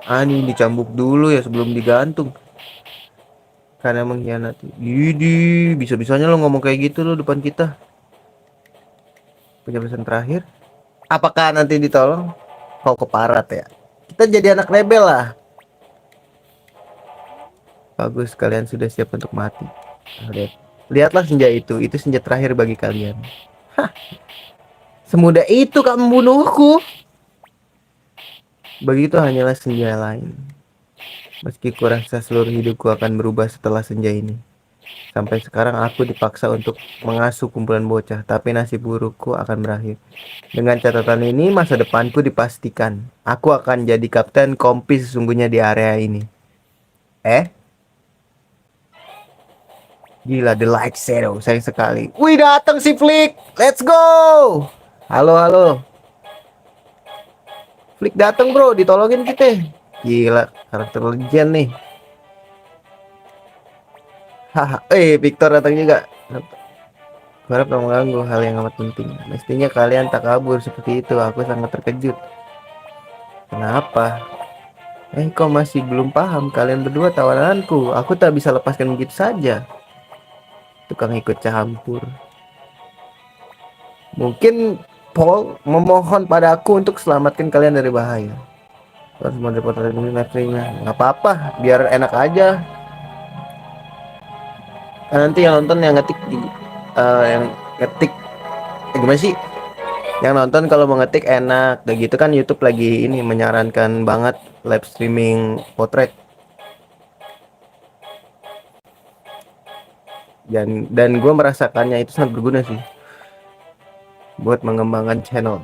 Ini dicambuk dulu ya sebelum digantung. Karena mengkhianati. Idi, bisa-bisanya lo ngomong kayak gitu lo depan kita. Penjelasan terakhir. Apakah nanti ditolong? Kau keparat ya. Kita jadi anak rebel lah. Bagus, kalian sudah siap untuk mati. Lihat. Lihatlah senja itu senja terakhir bagi kalian. Hah, semudah itu kamu membunuhku. Begitu hanyalah senja lain. Meski kurasa seluruh hidupku akan berubah setelah senja ini. Sampai sekarang aku dipaksa untuk mengasuh kumpulan bocah, tapi nasib burukku akan berakhir. Dengan catatan ini, masa depanku dipastikan. Aku akan jadi kapten kompi sesungguhnya di area ini. Eh? Gila, The Light Shadow, sayang sekali. Wih, datang si Flick. Let's go. Halo, halo. Flick datang bro, ditolongin kita. Gila, karakter legend nih. Haha, Victor datang juga. Harap tak mengganggu hal yang amat penting. Mestinya kalian tak kabur seperti itu. Aku sangat terkejut. Kenapa? Kau masih belum paham. Kalian berdua tawananku. Aku tak bisa lepaskan begitu saja. Tukang ikut campur. Mungkin Paul memohon pada aku untuk selamatkan kalian dari bahaya. Terus mau reporter ini nggak apa-apa, biar enak aja. Nanti yang nonton yang ngetik yang ngetik gimana sih? Yang nonton kalau mau ngetik enak, kayak gitu kan YouTube lagi ini menyarankan banget live streaming potret. Dan gue merasakannya itu sangat berguna sih buat mengembangkan channel.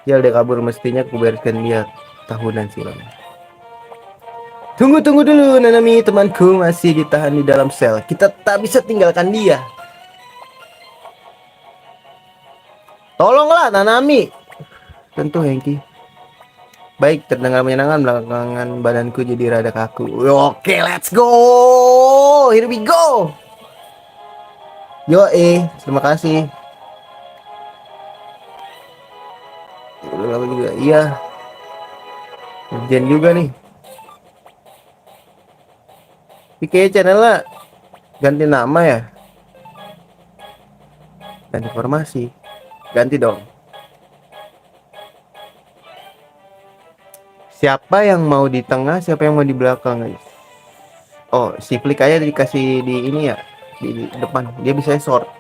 Ya udah kabur, mestinya aku bereskan dia tahunan silam. Tunggu dulu Nanami, temanku masih ditahan di dalam sel. Kita tak bisa tinggalkan dia. Tolonglah Nanami. Tentu Hengki. Baik, terdengar menyenangkan, belakangan badanku jadi rada kaku. Oke, let's go. Here we go. Yo, terima kasih. Udah juga. Iya. Urgent juga nih. Tapi channelnya ganti nama ya. Ganti formasi. Ganti dong. Siapa yang mau di tengah, siapa yang mau di belakang, guys? Oh, si Flick aja dikasih di ini ya, di depan. Dia bisa short.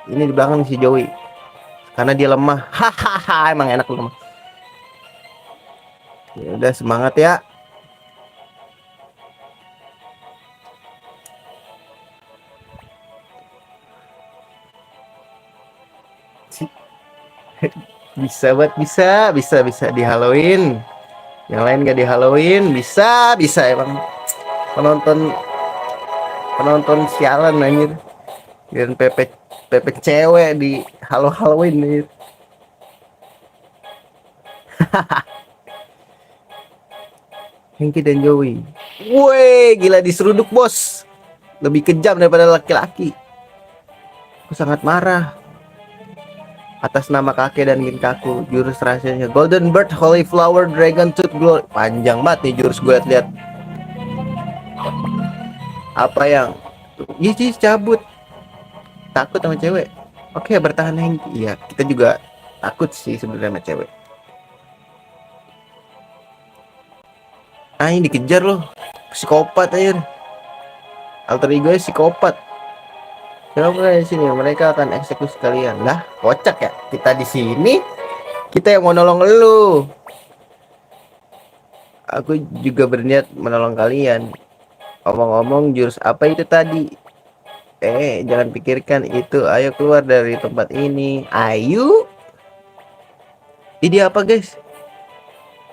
Ini di belakang si Joey. Karena dia lemah. Hahaha, emang enak lemah. Ya udah, semangat ya. Bisa buat bisa di Halloween. Yang lain gak di Halloween, bisa emang penonton penonton sialan anjir. Dan Pepe cewek di Halloween nih. Hengki dan Joey. Woi, gila diseruduk bos. Lebih kejam daripada laki-laki. Aku sangat marah atas nama kakek dan ginkaku. Jurus rahasianya Golden Bird, Holy Flower, Dragon Tooth, Glory. Panjang banget nih jurus gue lihat. Apa yang Ih, cabut. Takut sama cewek. Oke, bertahan Hengki. Iya, kita juga takut sih sebenarnya sama cewek. Ini dikejar loh. Psikopat aja. Alter ego psikopat. Kenapa di sini? Mereka akan eksekusi kalian. Lah, kocak ya. Kita di sini, kita yang mau nolong lu. Aku juga berniat menolong kalian. Omong-omong, jurus apa itu tadi? Jangan pikirkan itu. Ayo keluar dari tempat ini. Ayo. Ini apa guys?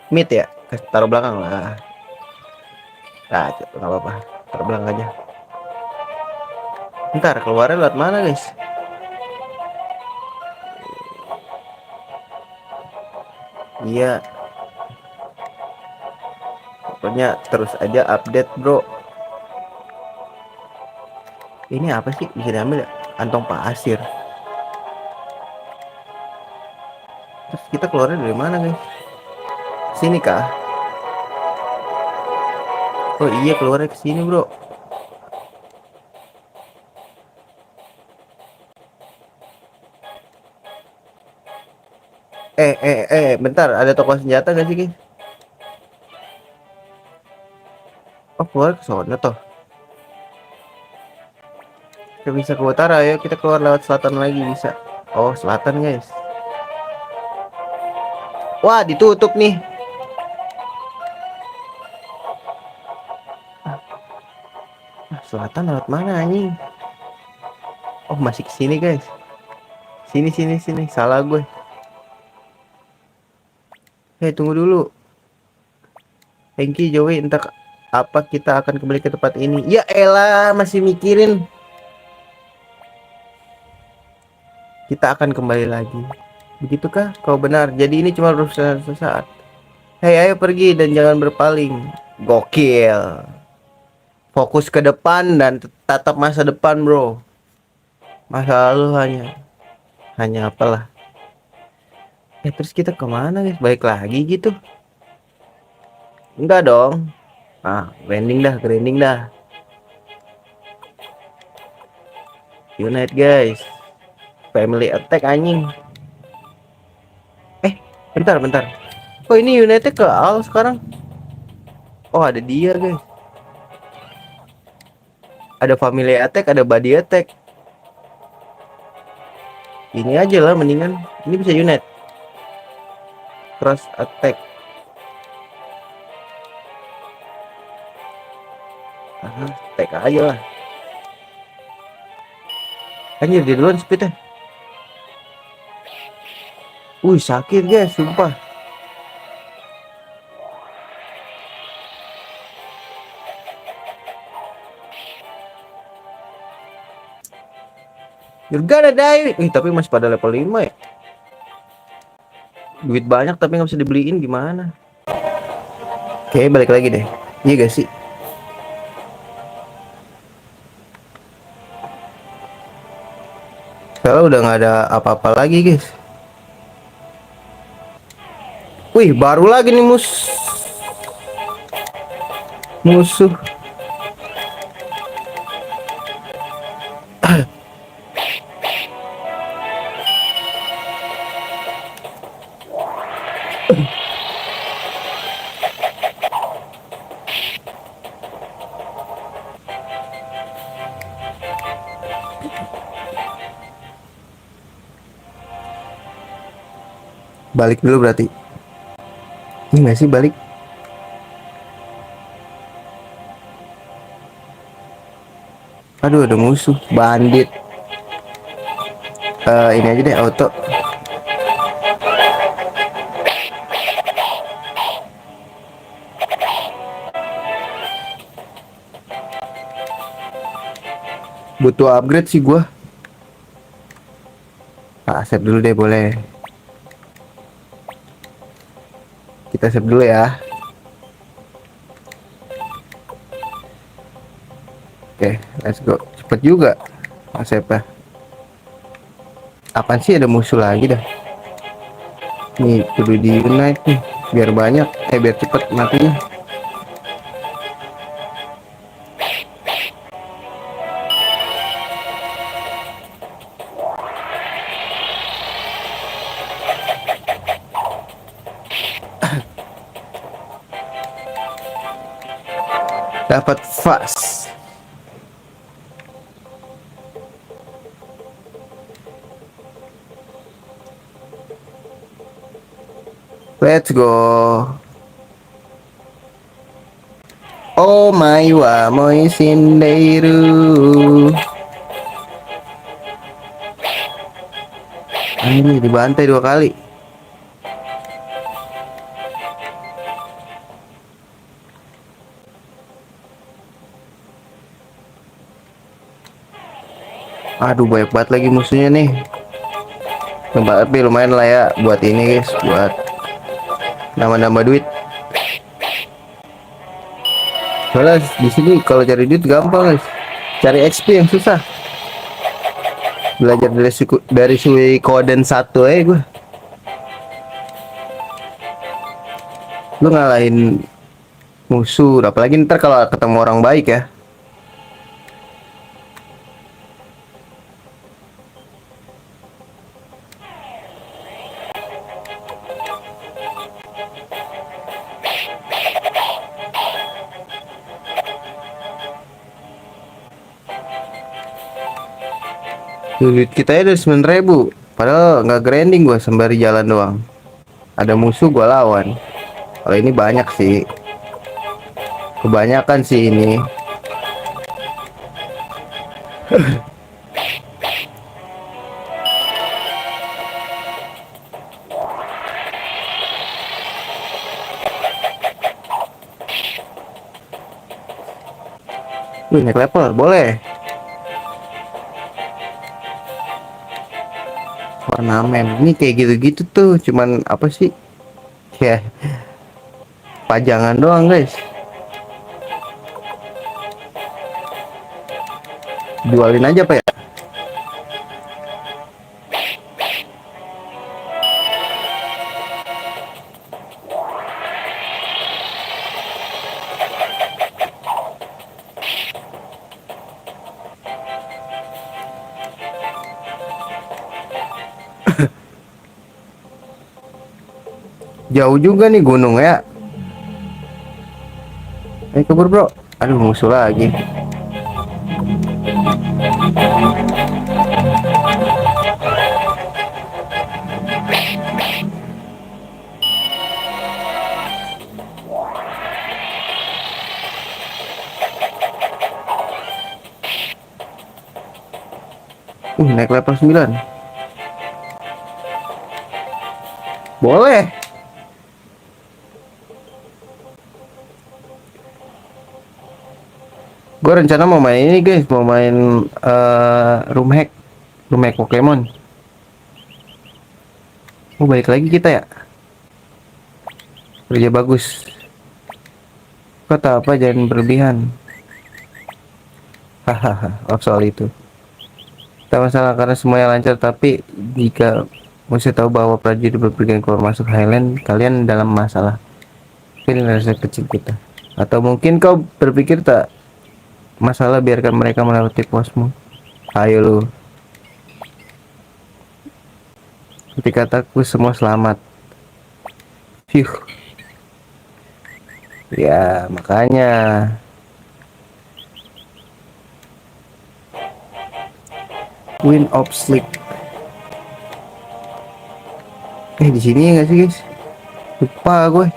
Mid ya? Taruh belakang lah. Nah, nggak apa-apa. Taruh belakang aja. Ntar keluarnya lewat mana guys? Iya. Pokoknya terus aja update bro. Ini apa sih? Bisa diambil ya? Kantong pasir. Terus kita keluarnya dari mana guys? Sini kah? Oh iya, keluarnya ke sini, Bro. Bentar, ada toko senjata gak sih, guys? Oh, keluar ke sana toh. Kita bisa ke utara, ayo kita keluar lewat selatan lagi bisa. Oh, selatan, guys. Wah, ditutup nih. Selatan lewat mana anjing? Oh, masih ke sini, guys. Sini, sini, sini. Salah gue. Tunggu dulu. Thank you, Joey. Entah apa kita akan kembali ke tempat ini. Ya elah, masih mikirin. Kita akan kembali lagi. Begitukah? Kau benar. Jadi ini cuma urusan sesaat. Hei, ayo pergi dan jangan berpaling. Gokil. Fokus ke depan dan tatap masa depan, bro. Masa lalu hanya apalah. Terus kita kemana, guys? Balik lagi gitu? Enggak dong. Grinding dah. Unite, guys. Family attack anjing. Bentar. Oh, ini United ke Al sekarang. Oh, ada dia, guys. Ada family attack, ada body attack. Ini aja lah mendingan. Ini bisa unite. Cross attack. Attack aja lah. Anjir, dia duluan speednya. Wih, sakit guys, sumpah. You're gonna die. Tapi masih pada level 5 ya. Duit banyak tapi nggak bisa dibeliin, gimana? Oke, balik lagi deh. Iya gak sih? Kalau udah nggak ada apa-apa lagi, guys. Wih, baru lagi nih musuh. Balik dulu berarti. Ini nggak sih balik? Aduh, ada musuh, bandit. Ini aja deh, auto. Butuh upgrade sih gua. Save dulu deh, boleh. Kita save dulu ya. Oke, let's go. Cepet juga. Save. Apaan sih, ada musuh lagi dah. Nih, kudu di unite nih, biar banyak. Biar cepet matinya. Dapat fast. Let's go. Oh my wa moi sindeiru. Ini dibantai 2 kali. Aduh, banyak banget lagi musuhnya nih. Tapi lumayan lah ya buat ini, guys, buat nambah-nambah duit. Soalnya di sini kalau cari duit gampang, guys. Cari XP yang susah. Belajar dari Suikoden 1 gue. Lu ngalahin musuh, apalagi ntar kalau ketemu orang baik ya. Duit kita ya udah 9.000, padahal nggak grinding gua sembari jalan doang. Ada musuh gua lawan. Kalau ini banyak sih, kebanyakan sih ini. Wih, naik level boleh. Ornamen ini kayak gitu-gitu tuh, cuman apa sih ya, pajangan doang guys. Jualin aja pak ya. Jauh juga nih gunung ya. Ayo kabur bro. Aduh, musuh lagi. Naik level 9. Boleh. Gue rencana mau main ini guys, mau main room hack Pokemon. Oh, balik lagi kita ya. Kerja bagus. Kata apa, jangan berlebihan. Hahaha, soal itu. Tak masalah karena semuanya lancar, tapi jika mesti tahu bahwa prajurit berpergian keluar masuk Highland, kalian dalam masalah. Ini rasa kecil kita. Atau mungkin kau berpikir tak masalah biarkan mereka melewati posmu. Ayo lu. Seperti kataku, semua selamat. Phew. Ya, makanya. Wind of Sleep. Di sini nggak sih guys? Lupa gue.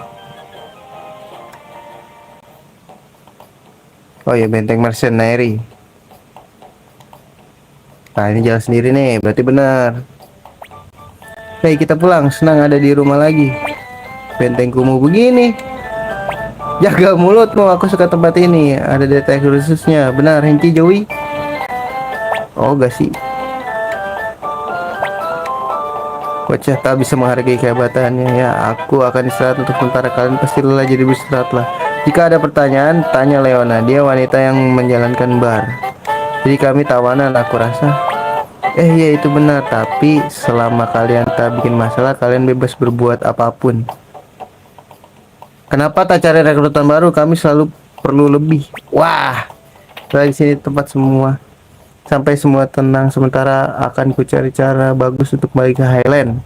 Oh ya, benteng mercenary. Nah, ini jalan sendiri nih, berarti benar. Hei, kita pulang, senang ada di rumah lagi. Benteng kumuh begini. Jaga mulutmu, aku suka tempat ini. Ada detektor khususnya. Benar, Hengki Joey? Oh, gak sih. Bocah tak bisa menghargai kehebatannya. Ya, aku akan istirahat untuk sementara. Kalian pasti lelah, jadi beristirahatlah. Jika ada pertanyaan, tanya Leona. Dia wanita yang menjalankan bar. Jadi kami tawanan, aku rasa. Ya itu benar. Tapi selama kalian tak bikin masalah, kalian bebas berbuat apapun. Kenapa tak cari rekrutan baru? Kami selalu perlu lebih. Wah, di sini tempat semua. Sampai semua tenang, sementara akan ku cari cara bagus untuk balik ke Highland.